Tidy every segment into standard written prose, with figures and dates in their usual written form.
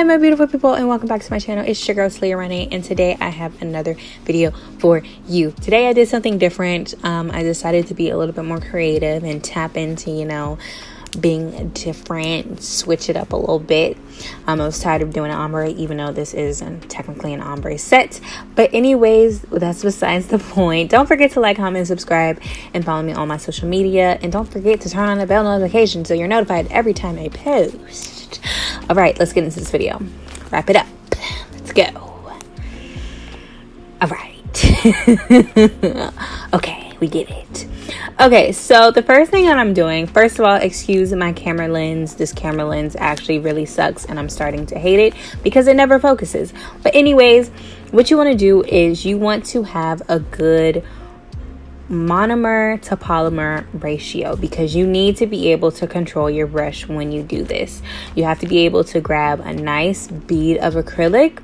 Hi my beautiful people, and welcome back to my channel. It's your girl 𝕻𝖊𝖚𝖈, and today I have another video for you. Today I did something different. I decided to be a little bit more creative and tap into, being different, switch it up a little bit. I was tired of doing an ombre, even though this is technically an ombre set. But anyways, that's besides the point. Don't forget to like, comment, subscribe, and follow me on my social media. And don't forget to turn on the bell notification so you're notified every time I post. All right, let's get into this video. Wrap it up. Let's go. All right. Okay, we did it. Okay, so the first thing that I'm doing, first of all, excuse my camera lens. This camera lens actually really sucks, and I'm starting to hate it because it never focuses. But anyways, what you want to do is you want to have a good monomer to polymer ratio, because you need to be able to control your brush when you do this. You have to be able to grab a nice bead of acrylic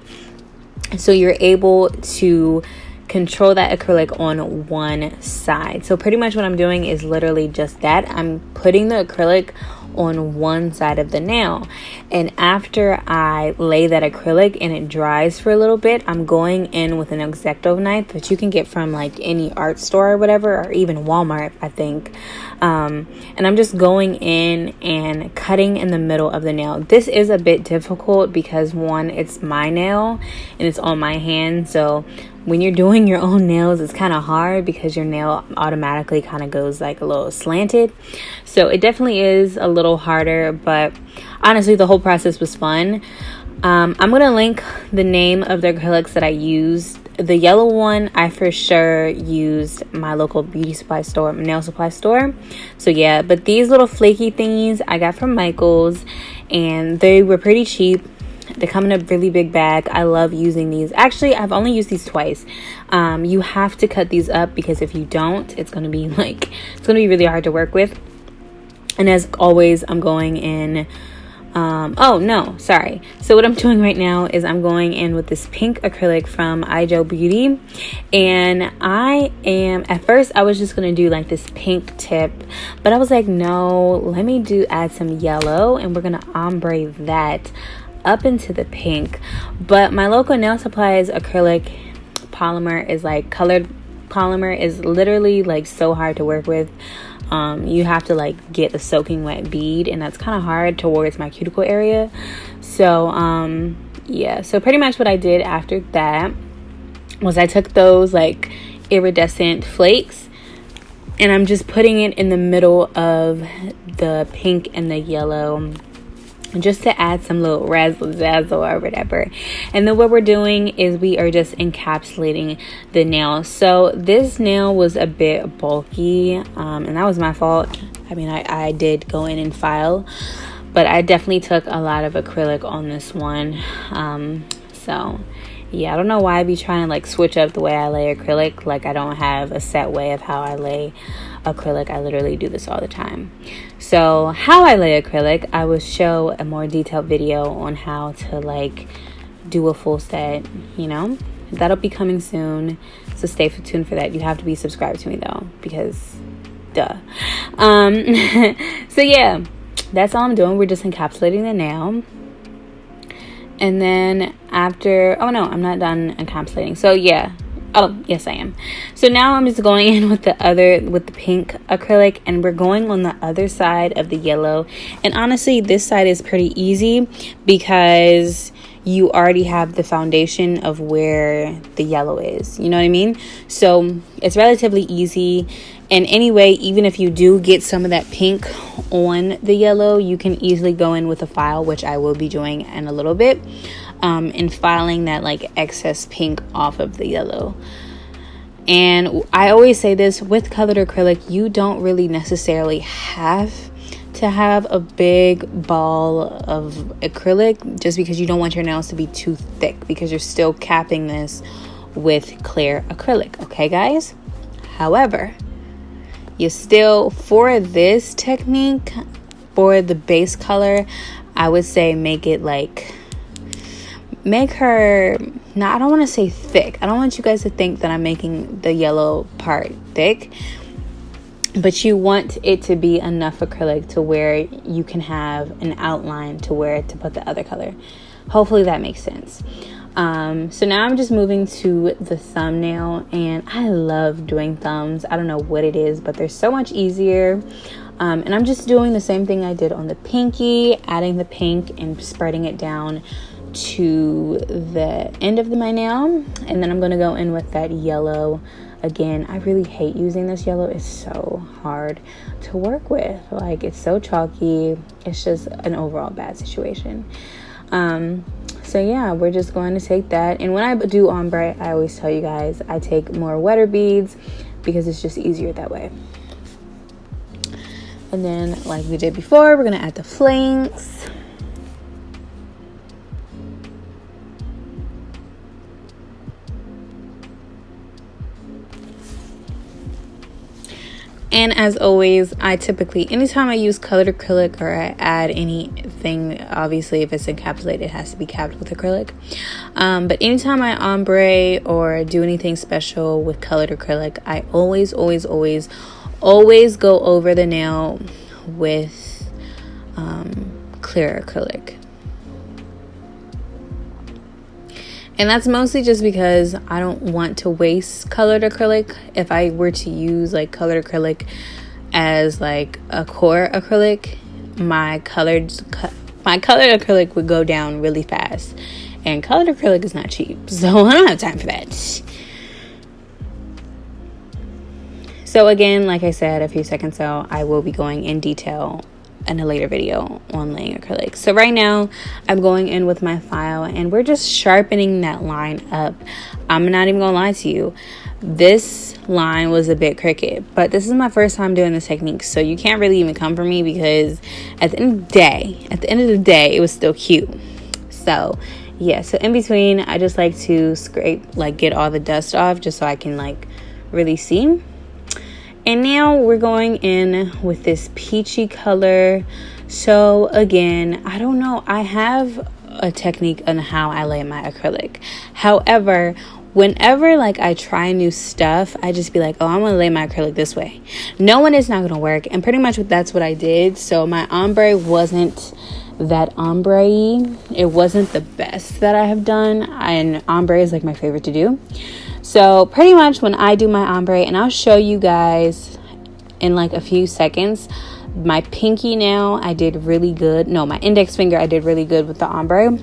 so you're able to control that acrylic on one side. So pretty much what I'm doing is literally just that. I'm putting the acrylic on one side of the nail, and after I lay that acrylic and it dries for a little bit, I'm going in with an X-Acto knife that you can get from like any art store or whatever, or even Walmart, I think. And I'm just going in and cutting in the middle of the nail. This is a bit difficult because one, it's my nail and it's on my hand, so when you're doing your own nails, it's kind of hard because your nail automatically kind of goes like a little slanted. So it definitely is a little harder, but honestly, the whole process was fun. I'm going to link the name of the acrylics that I used. The yellow one, I for sure used my local beauty supply store, nail supply store. So yeah, but these little flaky thingies I got from Michael's, and they were pretty cheap. They come in a really big bag. I love using these. Actually, I've only used these twice. You have to cut these up because if you don't, it's going to be really hard to work with. And as always, I'm going in. So what I'm doing right now is I'm going in with this pink acrylic from Igelbeauty, and at first I was just going to do like this pink tip, but I was like, no, let me add some yellow, and we're going to ombre that up into the pink. But my local nail supplies acrylic polymer is like colored polymer is literally like so hard to work with. You have to like get a soaking wet bead, and that's kind of hard towards my cuticle area. So yeah, so pretty much what I did after that was I took those like iridescent flakes, and I'm just putting it in the middle of the pink and the yellow, just to add some little razzle dazzle or whatever. And then what we're doing is we are just encapsulating the nail. So this nail was a bit bulky, and that was my fault. I mean, I did go in and file, but I definitely took a lot of acrylic on this one. So yeah, I don't know why I be trying to like switch up the way I lay acrylic. Like, I don't have a set way of how I lay acrylic. I literally do this all the time. So how I lay acrylic, I will show a more detailed video on how to like do a full set, that'll be coming soon, so stay tuned for that. You have to be subscribed to me though, because duh. So yeah, that's all I'm doing. We're just encapsulating the nail. And then after, oh no, I'm not done encapsulating. So yeah. Oh, yes, I am. So now I'm just going in with the pink acrylic, and we're going on the other side of the yellow. And honestly, this side is pretty easy because you already have the foundation of where the yellow is. You know what I mean? So it's relatively easy. And anyway, even if you do get some of that pink on the yellow, you can easily go in with a file, which I will be doing in a little bit, and filing that like excess pink off of the yellow. And I always say this, with colored acrylic, you don't really necessarily have to have a big ball of acrylic, just because you don't want your nails to be too thick, because you're still capping this with clear acrylic. Okay, guys? However, you still, for this technique, for the base color, I would say make her, I don't want to say thick. I don't want you guys to think that I'm making the yellow part thick, but you want it to be enough acrylic to where you can have an outline to where to put the other color. Hopefully that makes sense. So now I'm just moving to the thumbnail, and I love doing thumbs. I don't know what it is, but they're so much easier. And I'm just doing the same thing I did on the pinky, adding the pink and spreading it down to the end of my nail. And then I'm going to go in with that yellow. Again, I really hate using this yellow. It's so hard to work with. Like, it's so chalky. It's just an overall bad situation. So yeah, we're just going to take that. And when I do ombre, I always tell you guys I take more wetter beads because it's just easier that way. And then, like we did before, we're going to add the flanks. And as always, I typically, anytime I use colored acrylic or I add anything, obviously if it's encapsulated, it has to be capped with acrylic. But anytime I ombre or do anything special with colored acrylic, I always go over the nail with clear acrylic. And that's mostly just because I don't want to waste colored acrylic. If I were to use like colored acrylic as like a core acrylic, my colored acrylic would go down really fast. And colored acrylic is not cheap, so I don't have time for that. So again, like I said a few seconds ago, I will be going in detail in a later video on laying acrylic. So right now I'm going in with my file and we're just sharpening that line up. I'm not even gonna lie to you, this line was a bit crooked, but this is my first time doing this technique, so you can't really even come for me because at the end of the day it was still cute. So yeah, so in between I just like to scrape, like get all the dust off just so I can like really see. And now we're going in with this peachy color. So again, I don't know, I have a technique on how I lay my acrylic. However, whenever like I try new stuff, I just be like, oh, I'm gonna lay my acrylic this way. Knowing it's not gonna work, and pretty much that's what I did. So my ombre wasn't that ombre-y. It wasn't the best that I have done, and ombre is like my favorite to do. So pretty much when I do my ombre, and I'll show you guys in like a few seconds, my pinky nail I did really good. No, my index finger I did really good with the ombre.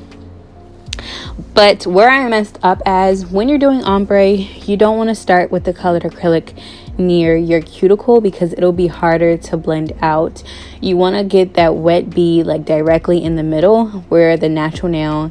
But where I messed up as, when you're doing ombre, you don't want to start with the colored acrylic near your cuticle because it'll be harder to blend out. You want to get that wet bead like directly in the middle where the natural nail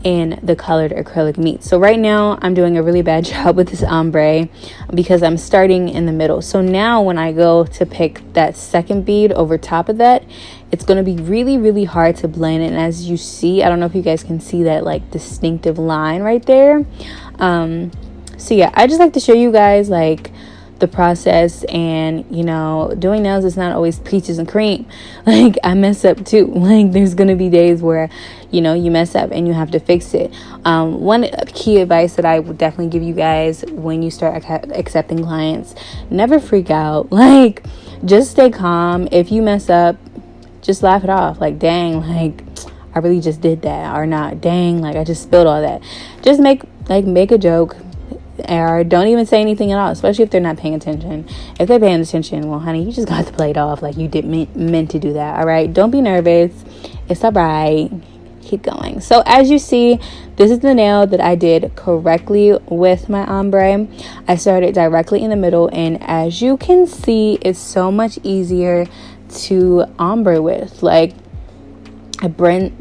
and the colored acrylic meet. So right now I'm doing a really bad job with this ombre because I'm starting in the middle. So now when I go to pick that second bead over top of that, it's going to be really hard to blend. And as you see, I don't know if you guys can see that like distinctive line right there. So yeah, I just like to show you guys like the process, and you know, doing nails is not always peaches and cream. Like I mess up too. Like there's gonna be days where, you know, you mess up and you have to fix it. One key advice that I would definitely give you guys when you start accepting clients: never freak out. Like just stay calm. If you mess up, just laugh it off. Like, dang, like I really just did that. Or not, dang, like I just spilled all that. Just make a joke. Or don't even say anything at all, especially if they're not paying attention. If they're paying attention, well honey, you just got to play it off like you didn't meant to do that. All right, don't be nervous, it's all right, keep going. So as you see, this is the nail that I did correctly with my ombre. I started directly in the middle, and as you can see, it's so much easier to ombre with. Like it blends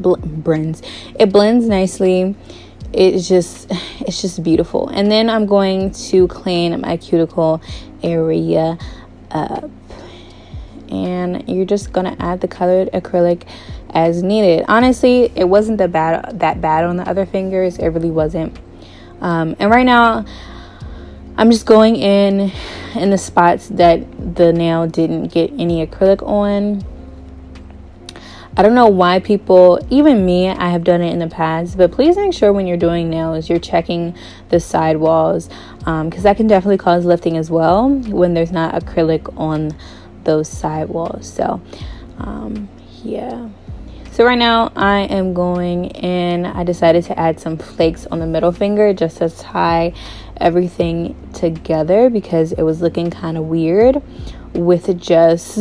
nicely. It's just beautiful. And then I'm going to clean my cuticle area up, and you're just gonna add the colored acrylic as needed. Honestly, it wasn't that bad on the other fingers. It really wasn't. And right now I'm just going in the spots that the nail didn't get any acrylic on. I don't know why people, even me, I have done it in the past, but please make sure when you're doing nails, you're checking the side walls, because that can definitely cause lifting as well when there's not acrylic on those side walls. So, yeah. So right now I am going in. I decided to add some flakes on the middle finger just to tie everything together because it was looking kind of weird with just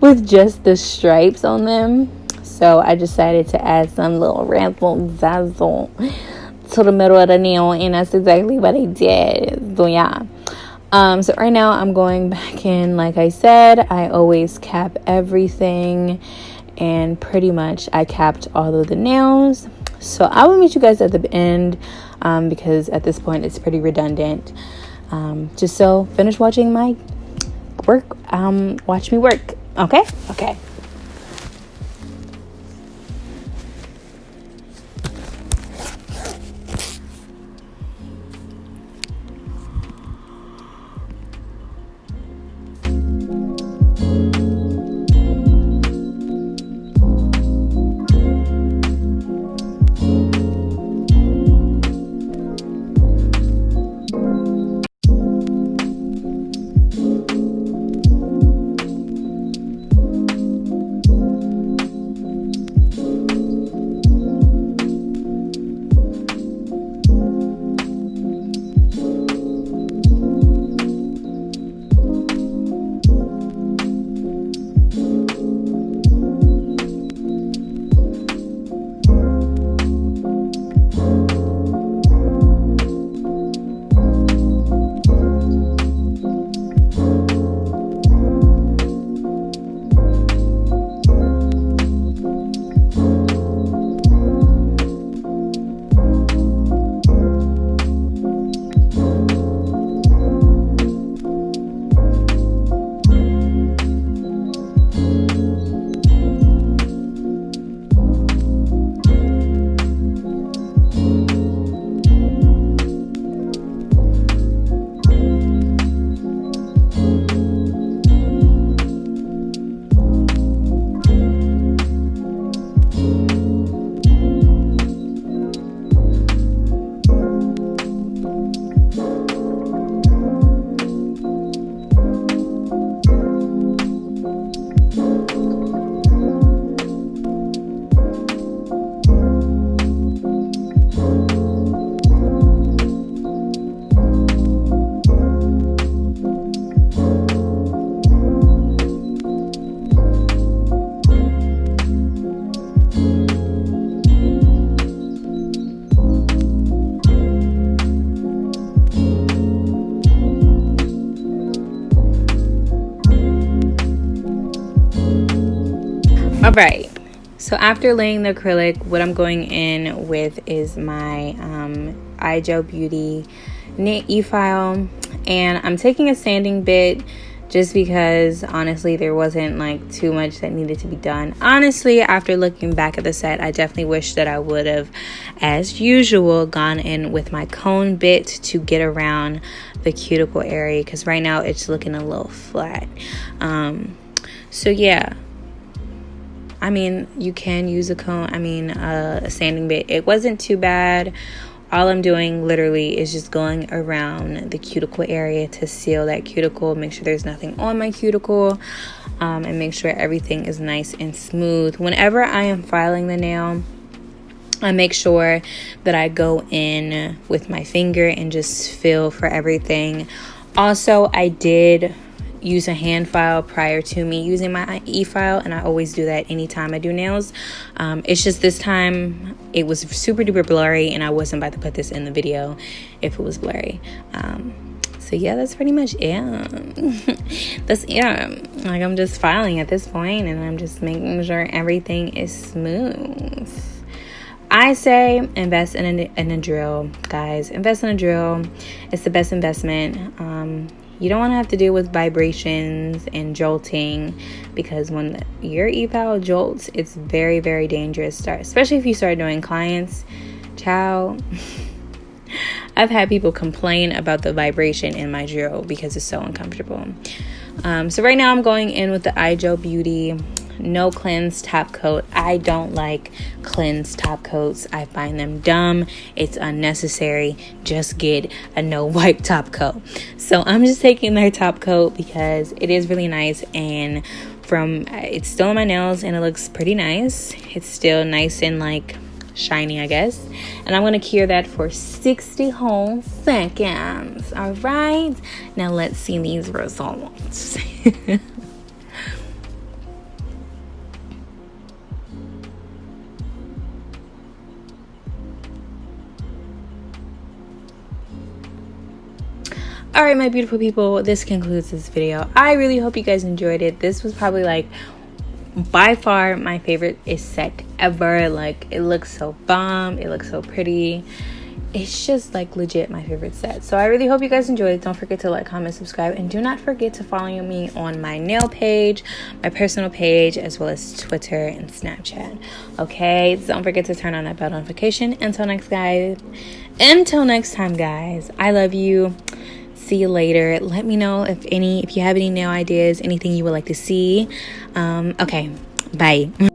with just the stripes on them. So I decided to add some little razzle dazzle to the middle of the nail, and that's exactly what I did. So yeah. So right now I'm going back in. Like I said, I always cap everything, and pretty much I capped all of the nails. So I will meet you guys at the end because at this point it's pretty redundant. Just so finish watching my work. Watch me work. Okay. All right, so after laying the acrylic, what I'm going in with is my Igelbeauty knit e-file, and I'm taking a sanding bit just because honestly there wasn't like too much that needed to be done. Honestly, after looking back at the set, I definitely wish that I would have, as usual, gone in with my cone bit to get around the cuticle area, because right now it's looking a little flat. So yeah, I mean, you can use a sanding bit. It wasn't too bad. All I'm doing literally is just going around the cuticle area to seal that cuticle, make sure there's nothing on my cuticle, and make sure everything is nice and smooth. Whenever I am filing the nail, I make sure that I go in with my finger and just feel for everything. Also, I did use a hand file prior to me using my e-file, and I always do that anytime I do nails. It's just this time it was super duper blurry, and I wasn't about to put this in the video if it was blurry. So yeah, that's pretty much it. Like, I'm just filing at this point, and I'm just making sure everything is smooth. I say invest in a drill, guys. Invest in a drill. It's the best investment. You don't want to have to deal with vibrations and jolting, because when your e-file jolts, it's very, very dangerous. Especially if you start doing clients. Child, I've had people complain about the vibration in my drill because it's so uncomfortable. So right now I'm going in with the Igelbeauty no cleanse top coat. I don't like cleanse top coats. I find them dumb. It's unnecessary. Just get a no wipe top coat. So I'm just taking their top coat because it is really nice, and from, it's still on my nails and it looks pretty nice. It's still nice and like shiny, I guess. And I'm going to cure that for 60 whole seconds. All right, now let's see these results. All right, my beautiful people, this concludes this video. I really hope you guys enjoyed it. This was probably like by far my favorite set ever. Like, it looks so bomb, it looks so pretty. It's just like legit my favorite set. So I really hope you guys enjoyed it. Don't forget to like, comment, subscribe, and do not forget to follow me on my nail page, my personal page, as well as Twitter and Snapchat. Okay, don't forget to turn on that bell notification. Until next time, guys, I love you. See you later. Let me know if you have any nail ideas, anything you would like to see. Okay, bye.